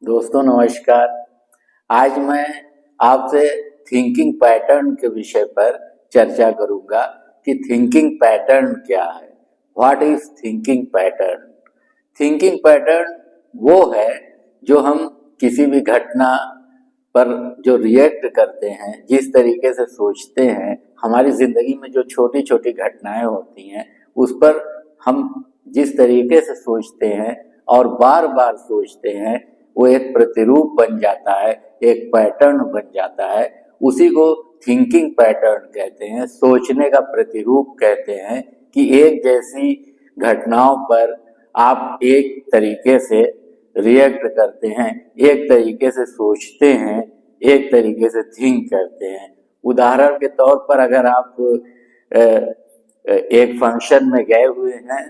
दोस्तों नमस्कार। आज मैं आपसे थिंकिंग पैटर्न के विषय पर चर्चा करूंगा कि थिंकिंग पैटर्न क्या है। What is thinking pattern? Thinking pattern वो है जो हम किसी भी घटना पर जो रिएक्ट करते हैं, जिस तरीके से सोचते हैं, हमारी जिंदगी में जो छोटी छोटी घटनाएं होती हैं उस पर हम जिस तरीके से सोचते हैं और बार बार सोचते हैं, वो एक प्रतिरूप बन जाता है, एक पैटर्न बन जाता है। उसी को थिंकिंग पैटर्न कहते हैं, सोचने का प्रतिरूप कहते हैं कि एक जैसी घटनाओं पर आप एक तरीके से रिएक्ट करते हैं, एक तरीके से सोचते हैं, एक तरीके से थिंक करते हैं। उदाहरण के तौर पर अगर आप एक फंक्शन में गए हुए हैं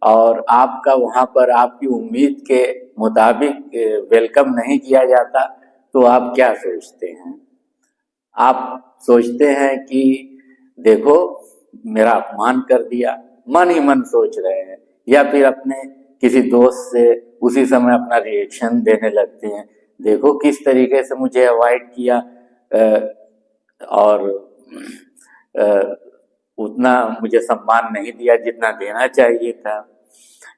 और आपका वहाँ पर आपकी उम्मीद के मुताबिक वेलकम नहीं किया जाता, तो आप क्या सोचते हैं? आप सोचते हैं कि देखो मेरा अपमान कर दिया, मन ही मन सोच रहे हैं, या फिर अपने किसी दोस्त से उसी समय अपना रिएक्शन देने लगते हैं, देखो किस तरीके से मुझे अवॉइड किया और उतना मुझे सम्मान नहीं दिया जितना देना चाहिए था।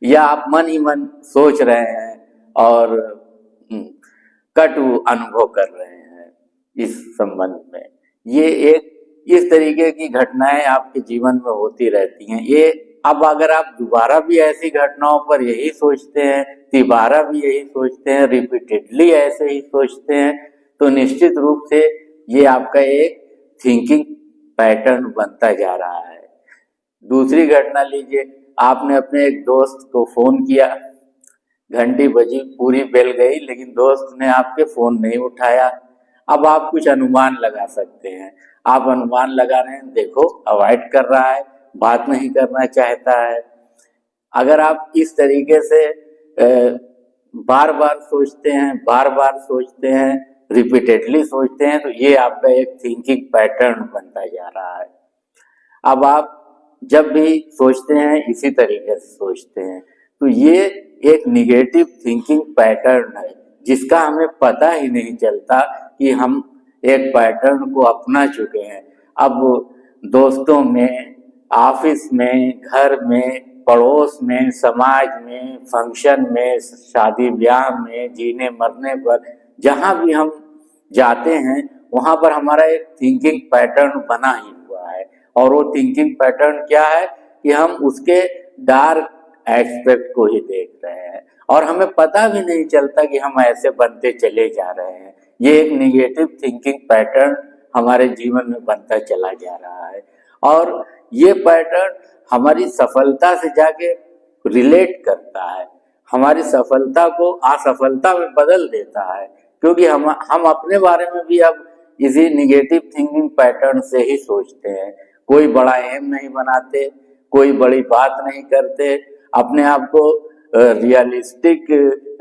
या आप मन ही मन सोच रहे हैं और कटु अनुभव कर रहे हैं इस संबंध में। ये एक इस तरीके की घटनाएं आपके जीवन में होती रहती हैं। ये अब अगर आप दोबारा भी ऐसी घटनाओं पर यही सोचते हैं, तिबारा भी यही सोचते हैं, रिपीटेडली ऐसे ही सोचते हैं, तो निश्चित रूप से ये आपका एक थिंकिंग पैटर्न बनता जा रहा है। दूसरी घटना लीजिए, आपने अपने एक दोस्त को फोन किया, घंटी बजी, पूरी बेल गई, लेकिन दोस्त ने आपके फोन नहीं उठाया। अब आप कुछ अनुमान लगा सकते हैं। आप अनुमान लगा रहे हैं, देखो अवॉइड कर रहा है, बात नहीं करना चाहता है। अगर आप इस तरीके से बार बार सोचते हैं, रिपीटेडली सोचते हैं, तो ये आपका एक थिंकिंग पैटर्न बनता जा रहा है। अब आप जब भी सोचते हैं इसी तरीके से सोचते हैं, तो ये एक निगेटिव थिंकिंग पैटर्न है, जिसका हमें पता ही नहीं चलता कि हम एक पैटर्न को अपना चुके हैं। अब दोस्तों में, ऑफिस में, घर में, पड़ोस में, समाज में, फंक्शन में, शादी ब्याह में, जीने मरने पर, जहाँ भी हम जाते हैं वहाँ पर हमारा एक थिंकिंग पैटर्न बना ही हुआ है। और वो थिंकिंग पैटर्न क्या है कि हम उसके डार्क एस्पेक्ट को ही देख रहे हैं और हमें पता भी नहीं चलता कि हम ऐसे बनते चले जा रहे हैं। ये एक निगेटिव थिंकिंग पैटर्न हमारे जीवन में बनता चला जा रहा है और ये पैटर्न हमारी सफलता से जाके रिलेट करता है, हमारी सफलता को असफलता में बदल देता है, क्योंकि हम अपने बारे में भी अब इसी निगेटिव थिंकिंग पैटर्न से ही सोचते हैं। कोई बड़ा एम नहीं बनाते, कोई बड़ी बात नहीं करते, अपने आप को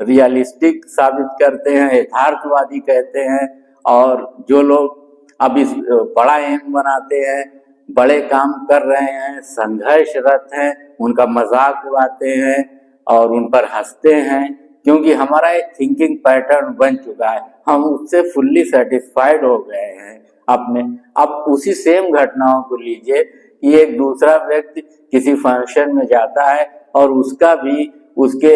रियलिस्टिक साबित करते हैं, यथार्थवादी कहते हैं। और जो लोग अब इस बड़ा एम बनाते हैं, बड़े काम कर रहे हैं, संघर्षरत हैं, उनका मजाक उड़ाते हैं और उन पर हंसते हैं, क्योंकि हमारा एक थिंकिंग पैटर्न बन चुका है। हम उससे फुल्ली सेटिस्फाइड हो गए हैं अपने। अब उसी सेम घटनाओं को लीजिए कि एक दूसरा व्यक्ति किसी फंक्शन में जाता है और उसका भी उसके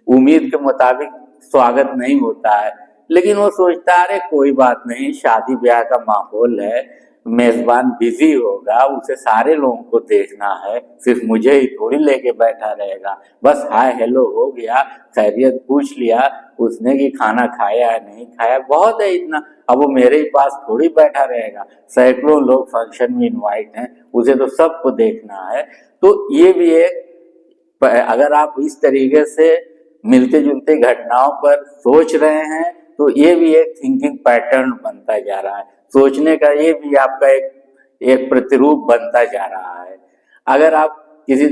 उम्मीद के मुताबिक स्वागत नहीं होता है, लेकिन वो सोचता है अरे कोई बात नहीं, शादी ब्याह का माहौल है, मेजबान बिजी होगा, उसे सारे लोगों को देखना है, सिर्फ मुझे ही थोड़ी लेके बैठा रहेगा, बस हाय हेलो हो गया, खैरियत पूछ लिया उसने कि खाना खाया है नहीं खाया, बहुत है इतना, अब वो मेरे ही पास थोड़ी बैठा रहेगा, सैकड़ों लोग फंक्शन में इनवाइट हैं, उसे तो सबको देखना है। तो ये भी एक, अगर आप इस तरीके से मिलते जुलते घटनाओं पर सोच रहे हैं तो ये भी एक थिंकिंग पैटर्न बनता जा रहा है। सोचने का ये भी आपका एक प्रतिरूप बनता जा रहा है। अगर आप किसी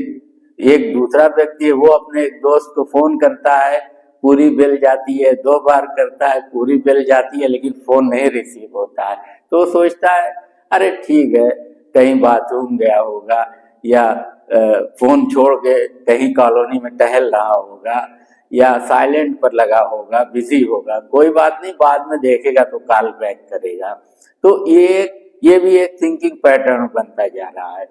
एक दूसरा व्यक्ति है, वो अपने एक दोस्त को फोन करता है, पूरी बेल जाती है, 2 बार करता है, पूरी बेल जाती है, लेकिन फोन नहीं रिसीव होता है, तो सोचता है अरे ठीक है, कहीं बाथरूम गया होगा या फोन छोड़ के कहीं कॉलोनी में टहल रहा होगा या साइलेंट पर लगा होगा, बिजी होगा, कोई बात नहीं, बाद में देखेगा तो कॉल बैक करेगा। तो ये भी एक थिंकिंग पैटर्न बनता जा रहा है।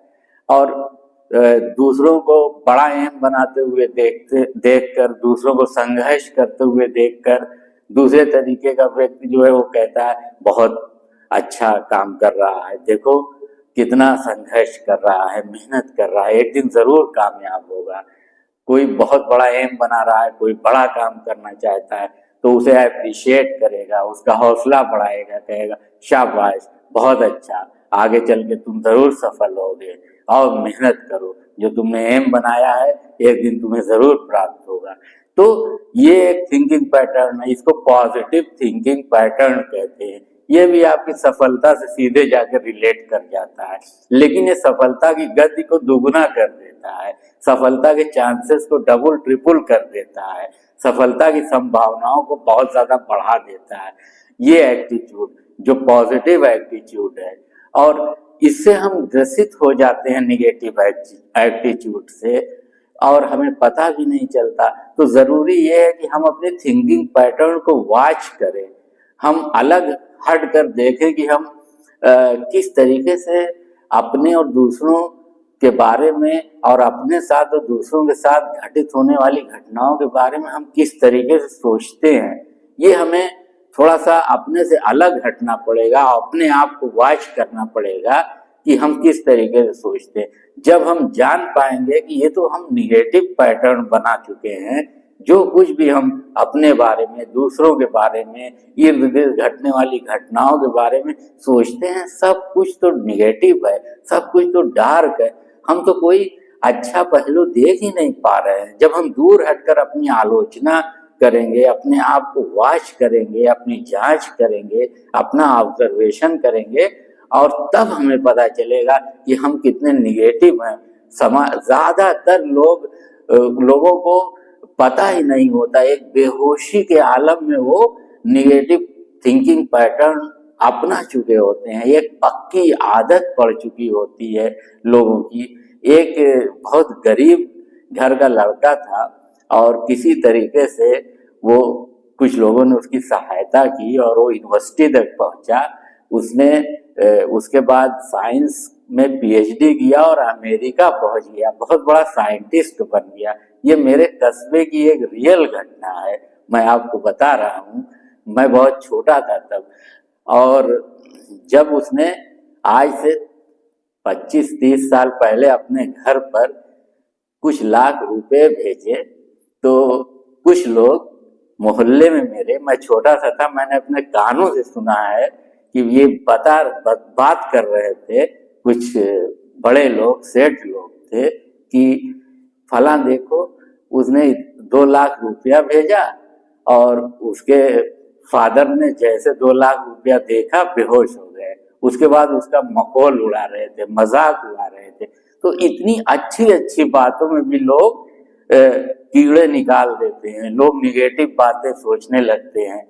और दूसरों को बड़ा एम बनाते हुए देखकर, दूसरों को संघर्ष करते हुए देखकर दूसरे तरीके का व्यक्ति जो है वो कहता है बहुत अच्छा काम कर रहा है, देखो कितना संघर्ष कर रहा है, मेहनत कर रहा है, एक दिन जरूर कामयाब होगा। कोई बहुत बड़ा एम बना रहा है, कोई बड़ा काम करना चाहता है तो उसे अप्रिशिएट करेगा, उसका हौसला बढ़ाएगा, कहेगा शाबाश, बहुत अच्छा, आगे चल के तुम जरूर सफल होगे और मेहनत करो, जो तुमने एम बनाया है एक दिन तुम्हें जरूर प्राप्त होगा। तो ये एक थिंकिंग पैटर्न है, इसको पॉजिटिव थिंकिंग पैटर्न कहते हैं। ये भी आपकी सफलता से सीधे जाकर रिलेट कर जाता है, लेकिन ये सफलता की गति को दुगुना कर देता है, सफलता के चांसेस को डबल ट्रिपल कर देता है, सफलता की संभावनाओं को बहुत ज्यादा बढ़ा देता है। ये एटीट्यूड जो पॉजिटिव एटीट्यूड है, और इससे हम ग्रसित हो जाते हैं निगेटिव एटीट्यूड से और हमें पता भी नहीं चलता। तो जरूरी ये है कि हम अपने थिंकिंग पैटर्न को वॉच करें, हम अलग हट कर देखें कि हम किस तरीके से अपने और दूसरों के बारे में और अपने साथ और दूसरों के साथ घटित होने वाली घटनाओं के बारे में हम किस तरीके से सोचते हैं। ये हमें थोड़ा सा अपने से अलग हटना पड़ेगा, अपने आप को वॉच करना पड़ेगा कि हम किस तरीके से सोचते हैं। जब हम जान पाएंगे कि ये तो हम निगेटिव पैटर्न बना चुके हैं, जो कुछ भी हम अपने बारे में, दूसरों के बारे में, इर्द गिर्द घटने वाली घटनाओं के बारे में सोचते हैं, सब कुछ तो निगेटिव है, सब कुछ तो डार्क है, हम तो कोई अच्छा पहलू देख ही नहीं पा रहे हैं। जब हम दूर हटकर अपनी आलोचना करेंगे, अपने आप को वॉच करेंगे, अपनी जांच करेंगे, अपना ऑब्जर्वेशन करेंगे, और तब हमें पता चलेगा कि हम कितने निगेटिव हैं। ज्यादातर लोगों को पता ही नहीं होता, एक बेहोशी के आलम में वो निगेटिव थिंकिंग पैटर्न अपना चुके होते हैं, एक पक्की आदत पड़ चुकी होती है लोगों की। एक बहुत गरीब घर का लड़का था और किसी तरीके से वो, कुछ लोगों ने उसकी सहायता की और वो यूनिवर्सिटी तक पहुंचा। उसने उसके बाद साइंस में पीएचडी किया और अमेरिका पहुंच गया, बहुत बड़ा साइंटिस्ट बन गया। ये मेरे कस्बे की एक रियल घटना है, मैं आपको बता रहा हूँ। मैं बहुत छोटा था तब, और जब उसने आज से 25-30 साल पहले अपने घर पर कुछ लाख रुपए भेजे, तो कुछ लोग मोहल्ले में मेरे, मैं छोटा सा था, मैंने अपने कानों से सुना है कि ये बात कर रहे थे कुछ बड़े लोग, सेठ लोग थे कि फला देखो उसने 2 लाख रुपया भेजा और उसके फादर ने जैसे 2 लाख रुपया देखा बेहोश हो गए। उसके बाद उसका मखौल उड़ा रहे थे, मजाक उड़ा रहे थे। तो इतनी अच्छी अच्छी बातों में भी लोग कीड़े निकाल देते हैं, लोग निगेटिव बातें सोचने लगते हैं।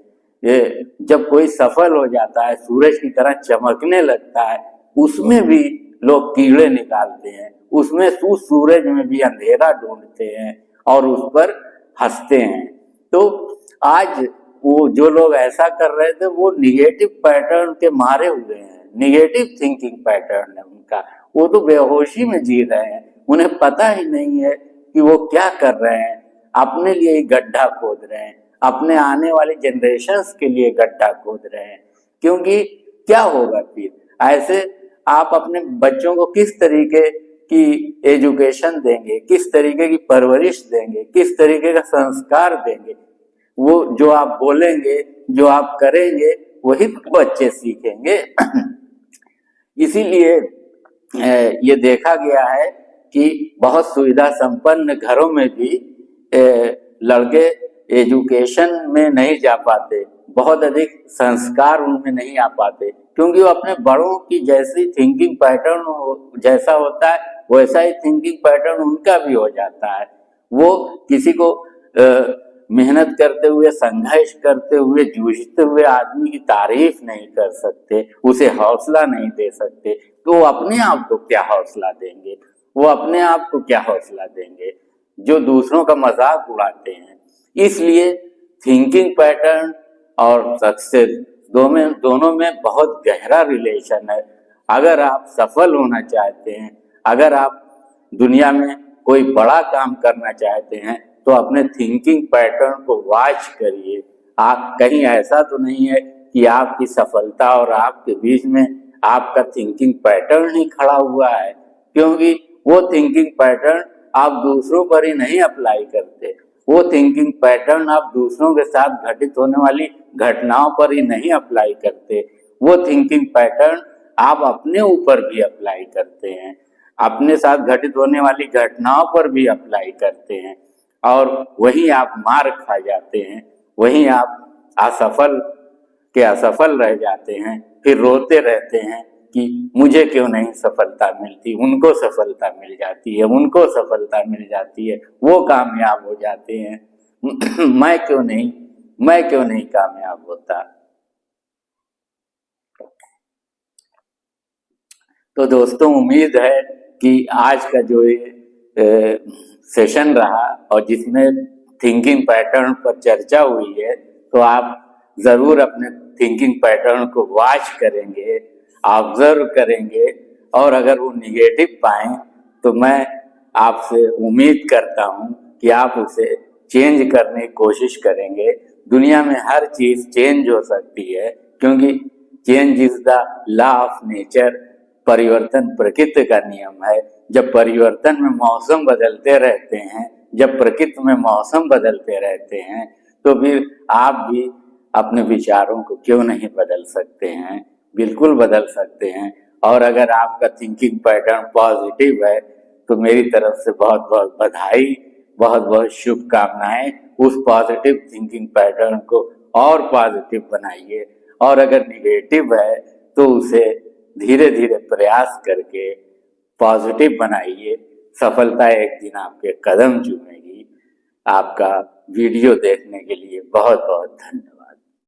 जब कोई सफल हो जाता है, सूरज की तरह चमकने लगता है, उसमें भी लोग कीड़े निकालते हैं, उसमें सूरज में भी अंधेरा ढूंढते हैं और उस पर हंसते हैं। तो आज वो जो लोग ऐसा कर रहे थे वो निगेटिव पैटर्न के मारे हुए हैं, निगेटिव थिंकिंग पैटर्न है उनका, वो तो बेहोशी में जी रहे हैं, उन्हें पता ही नहीं है कि वो क्या कर रहे हैं। अपने लिए ही गड्ढा खोद रहे हैं, अपने आने वाली जनरेशन्स के लिए गड्ढा खोद रहे हैं। क्योंकि क्या होगा फिर ऐसे, आप अपने बच्चों को किस तरीके की एजुकेशन देंगे, किस तरीके की परवरिश देंगे, किस तरीके का संस्कार देंगे? वो जो आप बोलेंगे, जो आप करेंगे, वही बच्चे सीखेंगे। इसीलिए ये देखा गया है कि बहुत सुविधा संपन्न घरों में भी लड़के एजुकेशन में नहीं जा पाते, बहुत अधिक संस्कार उनमें नहीं आ पाते, क्योंकि वो अपने बड़ों की जैसी थिंकिंग पैटर्न जैसा होता है वैसा ही थिंकिंग पैटर्न उनका भी हो जाता है। वो किसी को मेहनत करते हुए, संघर्ष करते हुए, जूझते हुए आदमी की तारीफ नहीं कर सकते, उसे हौसला नहीं दे सकते, तो वो अपने आप को क्या हौसला देंगे? वो अपने आप को क्या हौसला देंगे जो दूसरों का मजाक उड़ाते हैं? इसलिए थिंकिंग पैटर्न और सक्सेस दोनों में बहुत गहरा रिलेशन है। अगर आप सफल होना चाहते हैं, अगर आप दुनिया में कोई बड़ा काम करना चाहते हैं, तो अपने थिंकिंग पैटर्न को वॉच करिए। आप कहीं ऐसा तो नहीं है कि आपकी सफलता और आपके बीच में आपका थिंकिंग पैटर्न ही खड़ा हुआ है, क्योंकि वो थिंकिंग पैटर्न आप दूसरों पर ही नहीं अप्लाई करते। वो थिंकिंग पैटर्न आप दूसरों के साथ घटित होने वाली घटनाओं पर ही नहीं अप्लाई करते। वो थिंकिंग पैटर्न आप अपने ऊपर भी अप्लाई करते हैं, अपने साथ घटित होने वाली घटनाओं पर भी अप्लाई करते हैं, और वहीं आप मार खा जाते हैं, वहीं आप असफल रह जाते हैं। फिर रोते रहते हैं कि मुझे क्यों नहीं सफलता मिलती, उनको सफलता मिल जाती है, उनको सफलता मिल जाती है, वो कामयाब हो जाते हैं, मैं क्यों नहीं कामयाब होता। तो दोस्तों, उम्मीद है कि आज का जो ये सेशन रहा और जिसमें थिंकिंग पैटर्न पर चर्चा हुई है, तो आप जरूर अपने थिंकिंग पैटर्न को वॉच करेंगे, ऑब्जर्व करेंगे, और अगर वो निगेटिव पाएं तो मैं आपसे उम्मीद करता हूं कि आप उसे चेंज करने की कोशिश करेंगे। दुनिया में हर चीज चेंज हो सकती है, क्योंकि change is the law of nature, परिवर्तन प्रकृति का नियम है। जब परिवर्तन में मौसम बदलते रहते हैं, जब प्रकृति में मौसम बदलते रहते हैं, तो फिर आप भी अपने विचारों को क्यों नहीं बदल सकते हैं? बिल्कुल बदल सकते हैं। और अगर आपका थिंकिंग पैटर्न पॉजिटिव है तो मेरी तरफ से बहुत बहुत बधाई, बहुत बहुत शुभकामनाएं। उस पॉजिटिव थिंकिंग पैटर्न को और पॉजिटिव बनाइए, और अगर निगेटिव है तो उसे धीरे धीरे प्रयास करके पॉजिटिव बनाइए। सफलता एक दिन आपके कदम चूमेगी। आपका वीडियो देखने के लिए बहुत बहुत धन्यवाद।